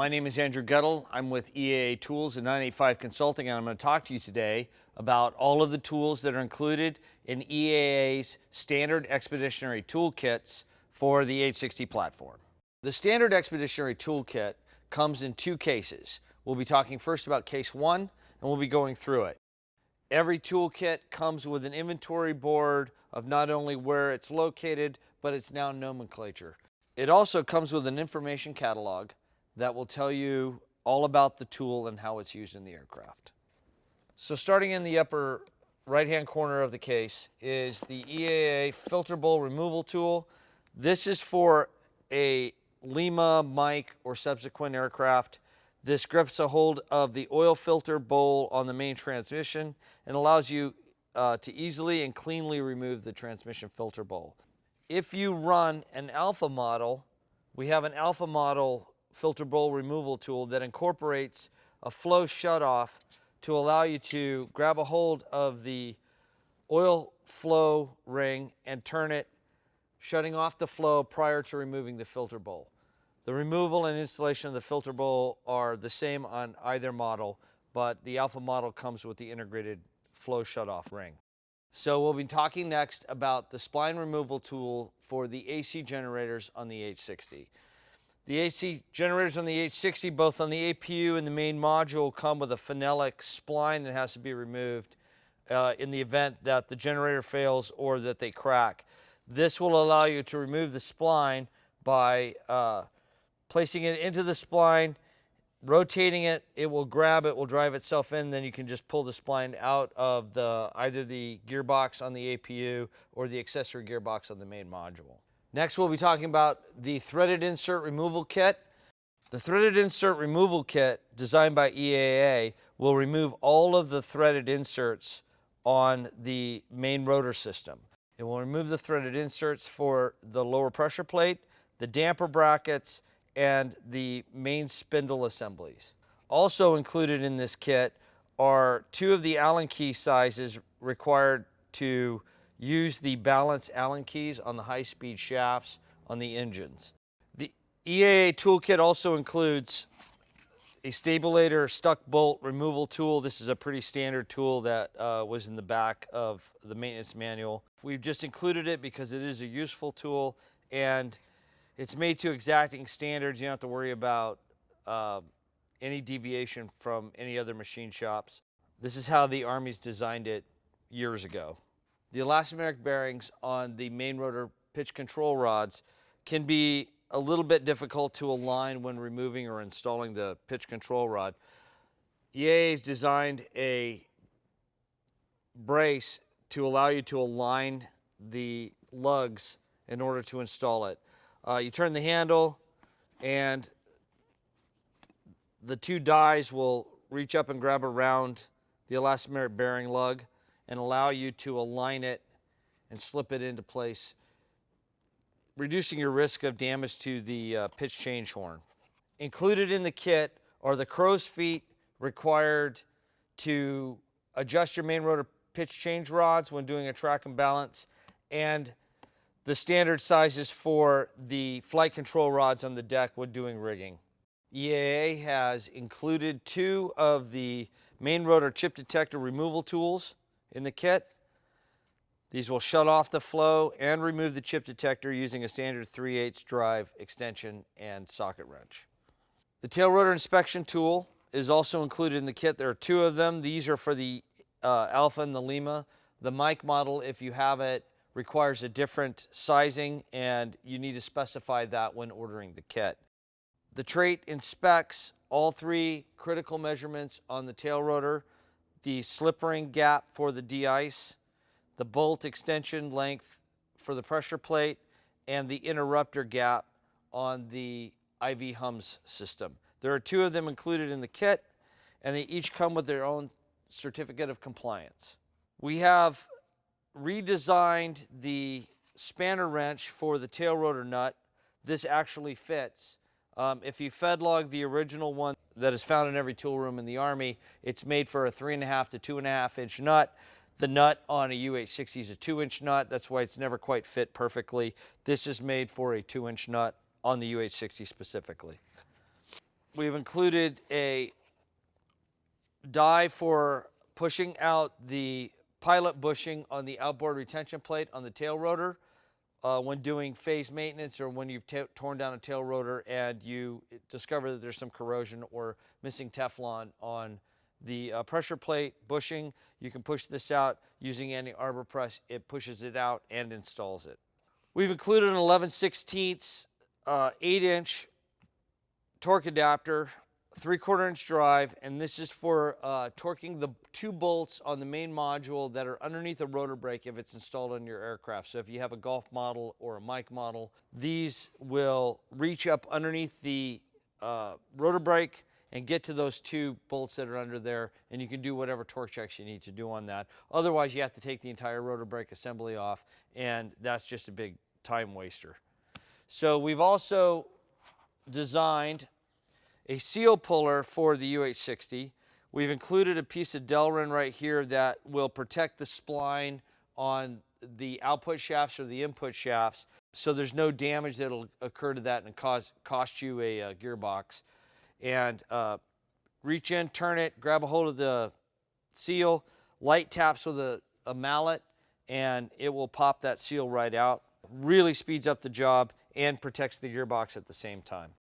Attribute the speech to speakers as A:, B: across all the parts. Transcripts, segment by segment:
A: My name is Andrew Guttel. I'm with EAA Tools and 985 Consulting, and I'm going to talk to you today about all of the tools that are included in EAA's Standard Expeditionary Toolkits for the 860 platform. The Standard Expeditionary Toolkit comes in two cases. We'll be talking first about case one, and we'll be going through it. Every toolkit comes with an inventory board of not only where it's located, but its noun nomenclature. It also comes with an information catalog that will tell you all about the tool and how it's used in the aircraft. So starting in the upper right-hand corner of the case is the EAA filter bowl removal tool. This is for a Lima, Mike, or subsequent aircraft. This grips a hold of the oil filter bowl on the main transmission and allows you to easily and cleanly remove the transmission filter bowl. If you run an alpha model, we have an alpha model filter bowl removal tool that incorporates a flow shutoff to allow you to grab a hold of the oil flow ring and turn it, shutting off the flow prior to removing the filter bowl. The removal and installation of the filter bowl are the same on either model, but the alpha model comes with the integrated flow shutoff ring. So we'll be talking next about the spline removal tool for the AC generators on the 860. The AC generators on the 860, both on the APU and the main module, come with a phenolic spline that has to be removed in the event that the generator fails or that they crack. This will allow you to remove the spline by placing it into the spline, rotating it, it will grab it, will drive itself in, then you can just pull the spline out of either the gearbox on the APU or the accessory gearbox on the main module. Next, we'll be talking about the threaded insert removal kit. The threaded insert removal kit, designed by EAA, will remove all of the threaded inserts on the main rotor system. It will remove the threaded inserts for the lower pressure plate, the damper brackets, and the main spindle assemblies. Also included in this kit are two of the Allen key sizes required to use the balance Allen keys on the high-speed shafts on the engines. The EAA toolkit also includes a stabilator stuck bolt removal tool. This is a pretty standard tool that was in the back of the maintenance manual. We've just included it because it is a useful tool and it's made to exacting standards. You don't have to worry about any deviation from any other machine shops. This is how the Army's designed it years ago. The elastomeric bearings on the main rotor pitch control rods can be a little bit difficult to align when removing or installing the pitch control rod. EAA has designed a brace to allow you to align the lugs in order to install it. You turn the handle and the two dies will reach up and grab around the elastomeric bearing lug and allow you to align it and slip it into place, reducing your risk of damage to the pitch change horn. Included in the kit are the crow's feet required to adjust your main rotor pitch change rods when doing a track and balance, and the standard sizes for the flight control rods on the deck when doing rigging. EAA has included two of the main rotor chip detector removal tools in the kit. These will shut off the flow and remove the chip detector using a standard 3/8 drive extension and socket wrench. The tail rotor inspection tool is also included in the kit. There are two of them. These are for the Alpha and the Lima. The Mike model, if you have it, requires a different sizing and you need to specify that when ordering the kit. The trait inspects all three critical measurements on the tail rotor: the slip ring gap for the de-ice, the bolt extension length for the pressure plate, and the interrupter gap on the IV hums system. There are two of them included in the kit, and they each come with their own certificate of compliance. We have redesigned the spanner wrench for the tail rotor nut. This actually fits. If you fedlog the original one that is found in every tool room in the Army, it's made for a 3.5 to 2.5 inch nut. The nut on a UH-60 is a 2-inch nut. That's why it's never quite fit perfectly. This is made for a 2-inch nut on the UH-60 specifically. we've included a die for pushing out the pilot bushing on the outboard retention plate on the tail rotor when doing phase maintenance, or when you've torn down a tail rotor and you discover that there's some corrosion or missing Teflon on the pressure plate bushing. You can push this out using any arbor press. It pushes it out and installs it. We've included an 11/16 8-inch torque adapter, 3/4 inch drive, and this is for torquing the 2 bolts on the main module that are underneath a rotor brake if it's installed on your aircraft. So if you have a Golf model or a Mike model, these will reach up underneath the rotor brake and get to those 2 bolts that are under there, and you can do whatever torque checks you need to do on that. Otherwise, you have to take the entire rotor brake assembly off, and that's just a big time waster. So we've also designed a seal puller for the UH-60. We've included a piece of Delrin right here that will protect the spline on the output shafts or the input shafts, so there's no damage that'll occur to that and cost you a gearbox. And reach in, turn it, grab a hold of the seal, light taps with a mallet, and it will pop that seal right out. Really speeds up the job and protects the gearbox at the same time.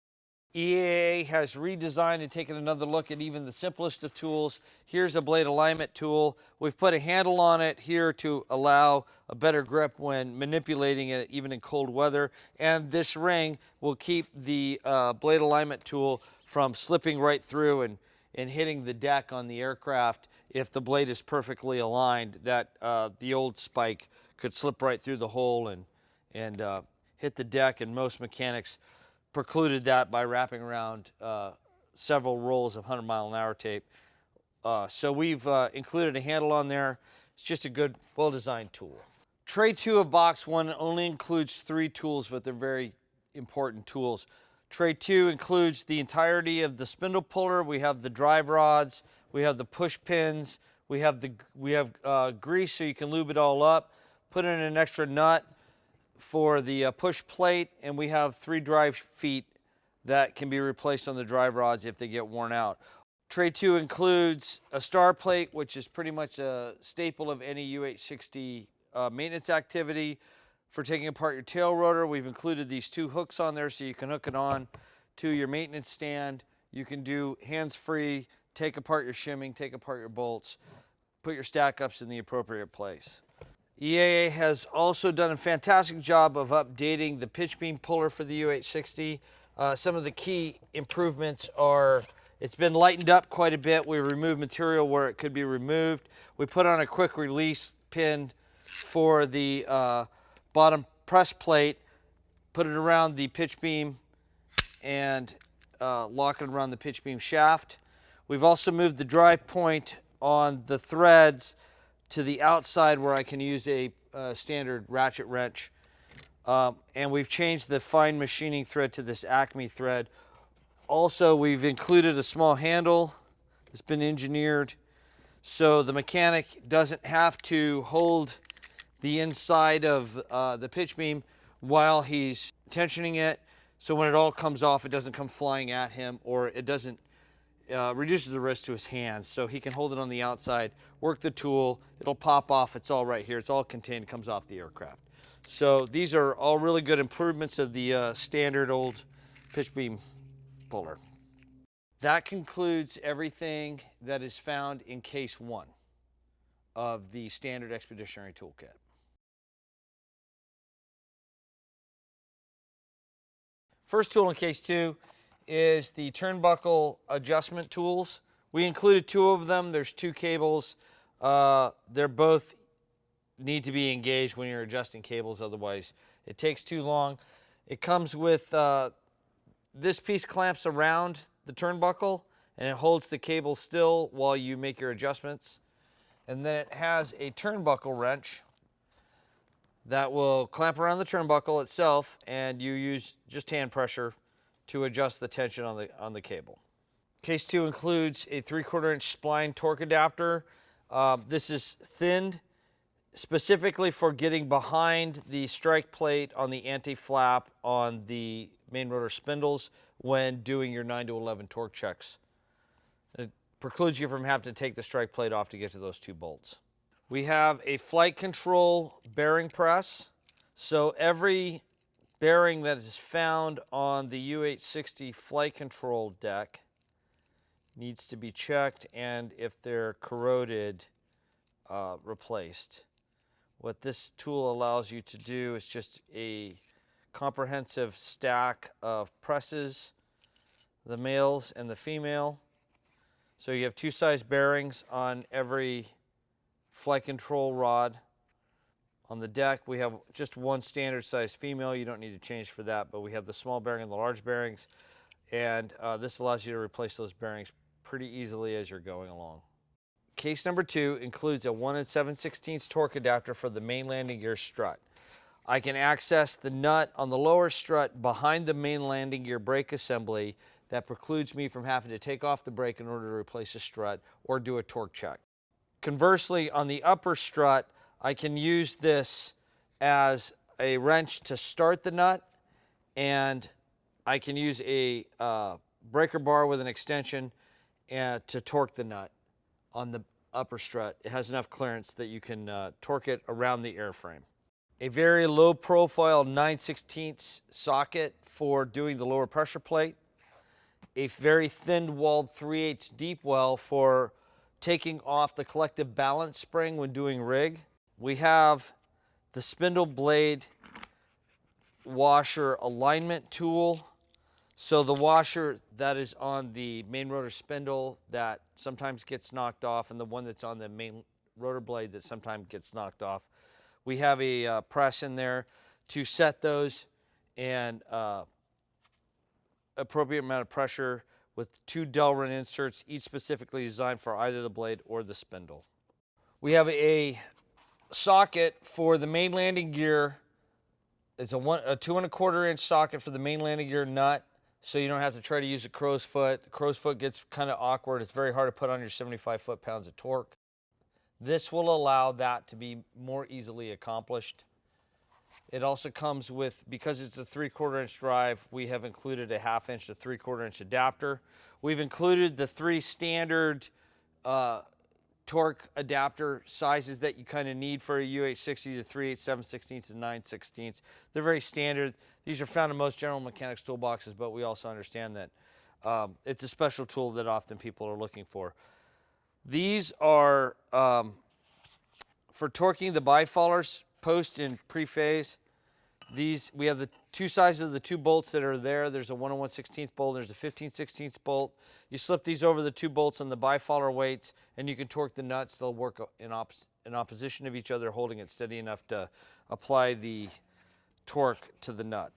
A: EAA has redesigned and taken another look at even the simplest of tools. Here's a blade alignment tool. We've put a handle on it here to allow a better grip when manipulating it, even in cold weather. And this ring will keep the blade alignment tool from slipping right through and hitting the deck on the aircraft. If the blade is perfectly aligned, that the old spike could slip right through the hole and hit the deck, and most mechanics precluded that by wrapping around several rolls of 100-mile-an-hour tape. So we've included a handle on there. It's just a good, well-designed tool. Tray 2 of box 1 only includes 3 tools, but they're very important tools. Tray 2 includes the entirety of the spindle puller. We have the drive rods. We have the push pins. We have grease so you can lube it all up. Put in an extra nut for the push plate, and we have 3 drive feet that can be replaced on the drive rods if they get worn out. Tray 2 includes a star plate, which is pretty much a staple of any UH-60 maintenance activity. For taking apart your tail rotor, we've included these 2 hooks on there so you can hook it on to your maintenance stand. You can do hands-free, take apart your shimming, take apart your bolts, put your stack-ups in the appropriate place. EAA has also done a fantastic job of updating the pitch beam puller for the UH-60. Some of the key improvements are it's been lightened up quite a bit. We removed material where it could be removed. We put on a quick release pin for the bottom press plate, put it around the pitch beam, and lock it around the pitch beam shaft. We've also moved the drive point on the threads to the outside where I can use a standard ratchet wrench. And we've changed the fine machining thread to this Acme thread. Also, we've included a small handle that's been engineered so the mechanic doesn't have to hold the inside of the pitch beam while he's tensioning it. So when it all comes off, it doesn't come flying at him, or it doesn't reduces the risk to his hands. So he can hold it on the outside, work the tool, it'll pop off, it's all right here, it's all contained, comes off the aircraft. So these are all really good improvements of the standard old pitch beam puller. That concludes everything that is found in case 1 of the standard expeditionary toolkit. First tool in case 2 is the turnbuckle adjustment tools. We included 2 of them. There's 2 cables. They're both need to be engaged when you're adjusting cables, otherwise it takes too long. It comes with this piece clamps around the turnbuckle and it holds the cable still while you make your adjustments. And then it has a turnbuckle wrench that will clamp around the turnbuckle itself, and you use just hand pressure to adjust the tension on the cable. Case 2 includes a 3/4 inch spline torque adapter. This is thinned specifically for getting behind the strike plate on the anti-flap on the main rotor spindles when doing your 9 to 11 torque checks. It precludes you from having to take the strike plate off to get to those 2 bolts. We have a flight control bearing press. So every bearing that is found on the UH-60 flight control deck needs to be checked, and if they're corroded, replaced. What this tool allows you to do is just a comprehensive stack of presses, the males and the female. So you have 2 size bearings on every flight control rod. On the deck, we have just 1 standard size female. You don't need to change for that, but we have the small bearing and the large bearings, and this allows you to replace those bearings pretty easily as you're going along. Case number 2 includes a 1 7/16 torque adapter for the main landing gear strut. I can access the nut on the lower strut behind the main landing gear brake assembly. That precludes me from having to take off the brake in order to replace a strut or do a torque check. Conversely, on the upper strut, I can use this as a wrench to start the nut, and I can use a breaker bar with an extension to torque the nut on the upper strut. It has enough clearance that you can torque it around the airframe. A very low profile 9/16 socket for doing the lower pressure plate. A very thin walled 3/8 deep well for taking off the collective balance spring when doing rig. We have the spindle blade washer alignment tool. So the washer that is on the main rotor spindle that sometimes gets knocked off, and the one that's on the main rotor blade that sometimes gets knocked off. We have a press in there to set those, and appropriate amount of pressure with 2 Delrin inserts, each specifically designed for either the blade or the spindle. We have a socket for the main landing gear. It's a 2 1/4 inch socket for the main landing gear nut, so you don't have to try to use a crow's foot. The crow's foot gets kind of awkward. It's very hard to put on your 75 foot-pounds of torque. This will allow that to be more easily accomplished. It also comes with, because it's a 3/4 inch drive, we have included a 1/2 inch to 3/4 inch adapter. We've included the 3 standard torque adapter sizes that you kind of need for a UH-60, the 3/8, 7/16, and 9/16. They're very standard. These are found in most general mechanics toolboxes, but we also understand that it's a special tool that often people are looking for. These are for torquing the bifollowers post in pre-phase. These, we have the 2 sizes of the 2 bolts that are there. There's a 1 1/16 bolt, there's a 15/16 bolt. You slip these over the 2 bolts on the bifollower weights, and you can torque the nuts. They'll work in opposition of each other, holding it steady enough to apply the torque to the nut.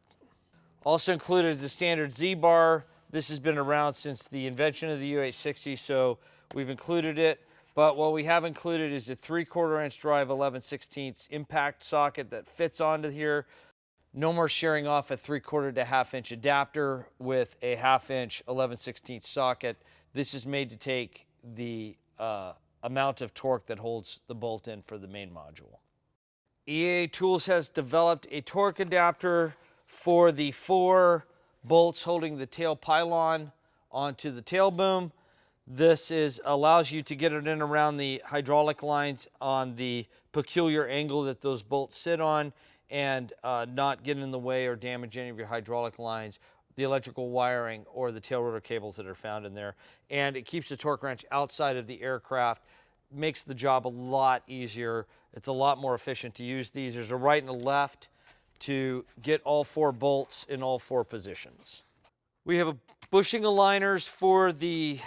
A: Also included is the standard Z-bar. This has been around since the invention of the UH-60, so we've included it. But what we have included is a 3/4 inch drive 11/16 impact socket that fits onto here. No more sharing off a 3/4 to 1/2 inch adapter with a 1/2 inch 11/16 socket. This is made to take the amount of torque that holds the bolt in for the main module. EAA Tools has developed a torque adapter for the 4 bolts holding the tail pylon onto the tail boom. This allows you to get it in around the hydraulic lines on the peculiar angle that those bolts sit on, and not get in the way or damage any of your hydraulic lines, the electrical wiring, or the tail rotor cables that are found in there. And it keeps the torque wrench outside of the aircraft, makes the job a lot easier. It's a lot more efficient to use these. There's a right and a left to get all 4 bolts in all 4 positions. We have bushing aligners for the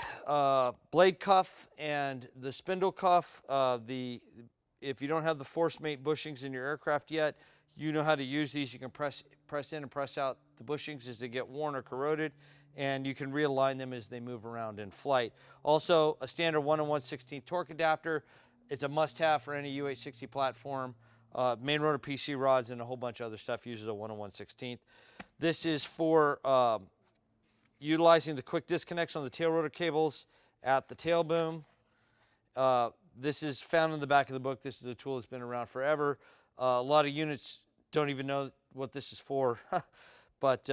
A: blade cuff and the spindle cuff. If you don't have the force mate bushings in your aircraft yet, you know how to use these. You can press in and press out the bushings as they get worn or corroded, and you can realign them as they move around in flight. Also, a standard 1 1/16 torque adapter. It's a must-have for any UH-60 platform. Main rotor PC rods and a whole bunch of other stuff uses a 1 1/16. This is for utilizing the quick disconnects on the tail rotor cables at the tail boom. This is found in the back of the book. This is a tool that's been around forever. A lot of units don't even know what this is for, but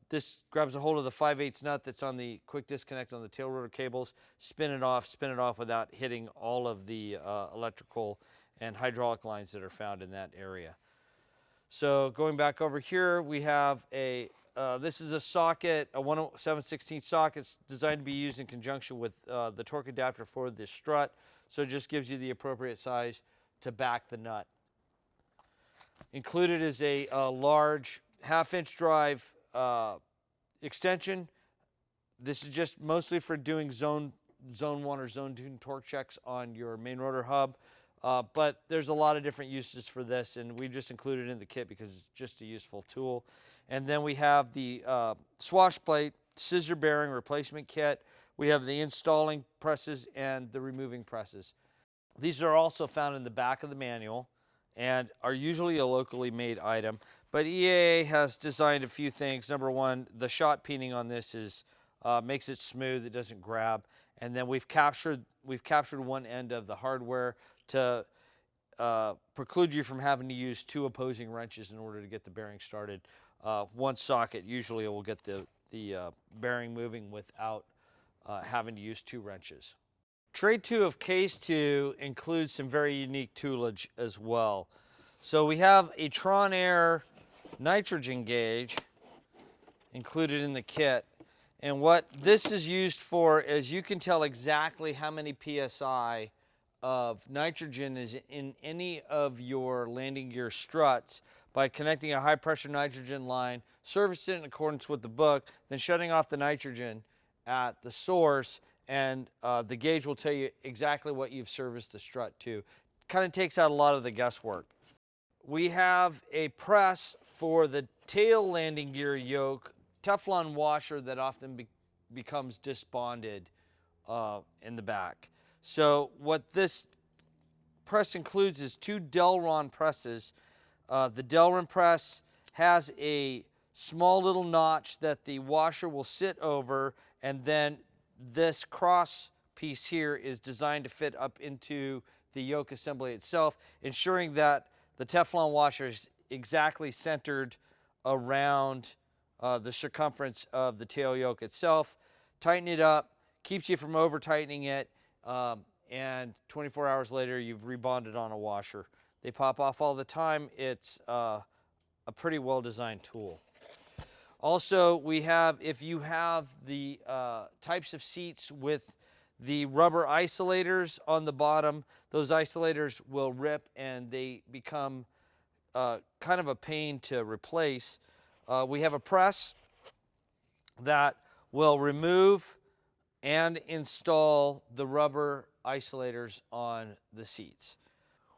A: this grabs a hold of the 5/8 nut that's on the quick disconnect on the tail rotor cables, spin it off without hitting all of the electrical and hydraulic lines that are found in that area. So going back over here, we have this is a socket, a 1/7/16 socket. It's designed to be used in conjunction with the torque adapter for the strut. So it just gives you the appropriate size to back the nut. Included is a large 1/2-inch drive extension. This is just mostly for doing zone 1 or zone 2 torque checks on your main rotor hub. But there's a lot of different uses for this, and we just included it in the kit because it's just a useful tool. And then we have the swash plate, scissor bearing replacement kit. We have the installing presses and the removing presses. These are also found in the back of the manual and are usually a locally made item. But EAA has designed a few things. Number one, the shot peening on this makes it smooth, it doesn't grab. And then we've captured one end of the hardware to preclude you from having to use 2 opposing wrenches in order to get the bearing started. One socket usually will get the bearing moving without having to use 2 wrenches. Tray 2 of Case 2 includes some very unique toolage as well. So we have a Tron Air nitrogen gauge included in the kit. And what this is used for is you can tell exactly how many PSI of nitrogen is in any of your landing gear struts by connecting a high pressure nitrogen line, servicing it in accordance with the book, then shutting off the nitrogen at the source, and the gauge will tell you exactly what you've serviced the strut to. Kind of takes out a lot of the guesswork. We have a press for the tail landing gear yoke, Teflon washer that often becomes disbonded in the back. So what this press includes is 2 Delron presses. The Delron press has a small little notch that the washer will sit over, and then this cross piece here is designed to fit up into the yoke assembly itself, ensuring that the Teflon washer is exactly centered around the circumference of the tail yoke itself. Tighten it up, keeps you from over tightening it, and 24 hours later you've rebonded on a washer. They pop off all the time. It's a pretty well designed tool. Also, we have, if you have the types of seats with the rubber isolators on the bottom, those isolators will rip and they become kind of a pain to replace. We have a press that will remove and install the rubber isolators on the seats.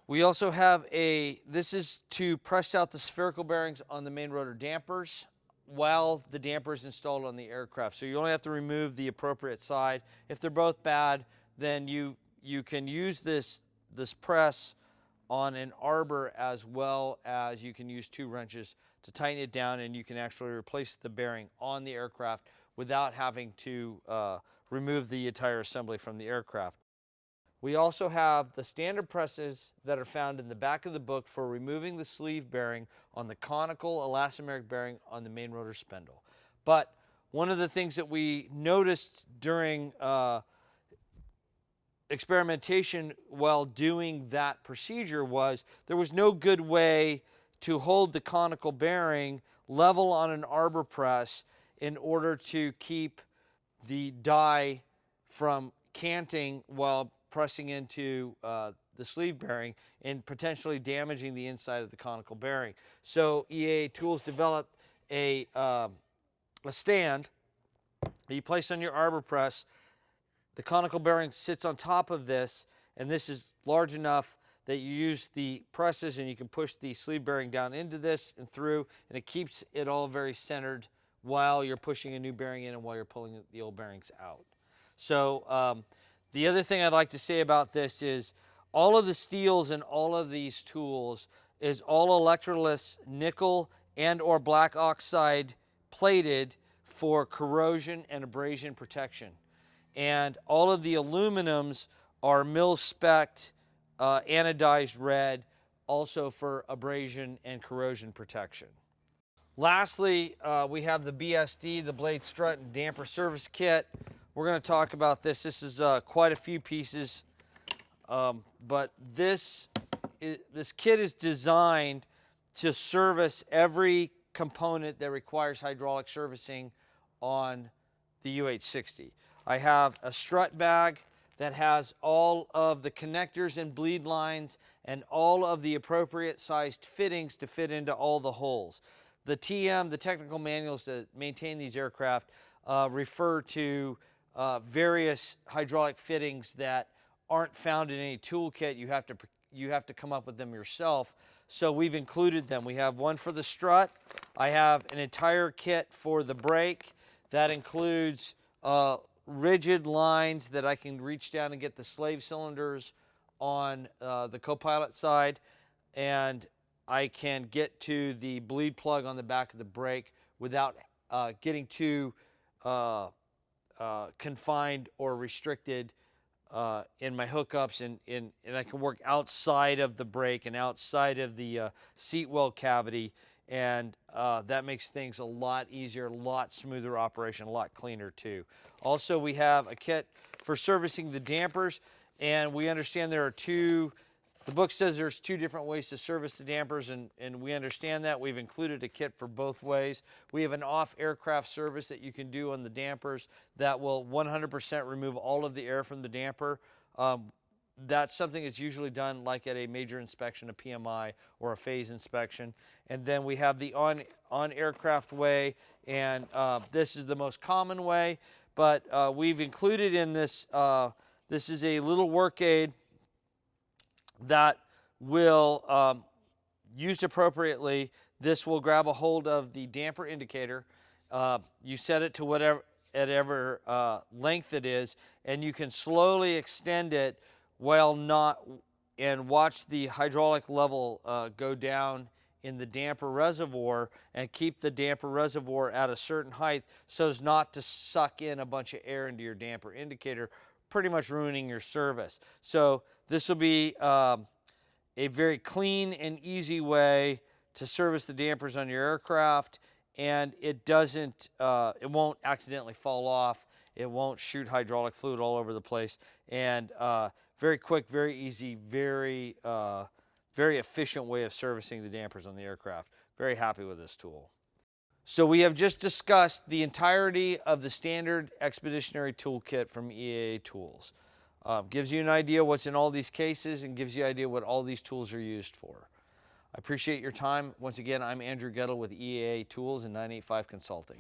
A: We also have this is to press out the spherical bearings on the main rotor dampers while the damper is installed on the aircraft. So you only have to remove the appropriate side. If they're both bad, then you can use this press on an arbor, as well as you can use 2 wrenches to tighten it down, and you can actually replace the bearing on the aircraft without having to remove the entire assembly from the aircraft. We also have the standard presses that are found in the back of the book for removing the sleeve bearing on the conical elastomeric bearing on the main rotor spindle. But one of the things that we noticed during experimentation while doing that procedure was there was no good way to hold the conical bearing level on an arbor press in order to keep the die from canting while pressing into the sleeve bearing and potentially damaging the inside of the conical bearing. So EA Tools developed a stand that you place on your arbor press. The conical bearing sits on top of this, and this is large enough that you use the presses and you can push the sleeve bearing down into this and through, and it keeps it all very centered while you're pushing a new bearing in and while you're pulling the old bearings out. So the other thing I'd like to say about this is all of the steels in all of these tools is all electroless nickel and or black oxide plated for corrosion and abrasion protection. And all of the aluminums are mil-spec anodized red, also for abrasion and corrosion protection. Lastly, we have the BSD, the blade strut and damper service kit. We're going to talk about this. This is quite a few pieces, but this kit is designed to service every component that requires hydraulic servicing on the UH-60. I have a strut bag that has all of the connectors and bleed lines and all of the appropriate sized fittings to fit into all the holes. The TM, the technical manuals that maintain these aircraft, refer to various hydraulic fittings that aren't found in any toolkit. You have to come up with them yourself. So we've included them. We have one for the strut. I have an entire kit for the brake that includes rigid lines that I can reach down and get the slave cylinders on the co-pilot side, and I can get to the bleed plug on the back of the brake without getting too confined or restricted in my hookups, and I can work outside of the brake and outside of the seat well cavity, and that makes things a lot easier, a lot smoother operation, a lot cleaner too. Also, we have a kit for servicing the dampers, and we understand there are the book says there's two different ways to service the dampers, and we understand that. We've included a kit for both ways. We have an off-aircraft service that you can do on the dampers that will 100% remove all of the air from the damper. That's something that's usually done like at a major inspection, a PMI or a phase inspection. And then we have the on-aircraft way, and this is the most common way, but we've included in this, this is a little work aid that will, used appropriately, this will grab a hold of the damper indicator. You set it to whatever length it is, and you can slowly extend it and watch the hydraulic level go down in the damper reservoir, and keep the damper reservoir at a certain height so as not to suck in a bunch of air into your damper indicator, pretty much ruining your service. So this will be a very clean and easy way to service the dampers on your aircraft, and it won't accidentally fall off. It won't shoot hydraulic fluid all over the place, and very quick, very easy, very efficient way of servicing the dampers on the aircraft. Very happy with this tool. So we have just discussed the entirety of the Standard Expeditionary Toolkit from EAA Tools. Gives you an idea what's in all these cases and gives you an idea what all these tools are used for. I appreciate your time. Once again, I'm Andrew Gettle with EAA Tools and 985 Consulting.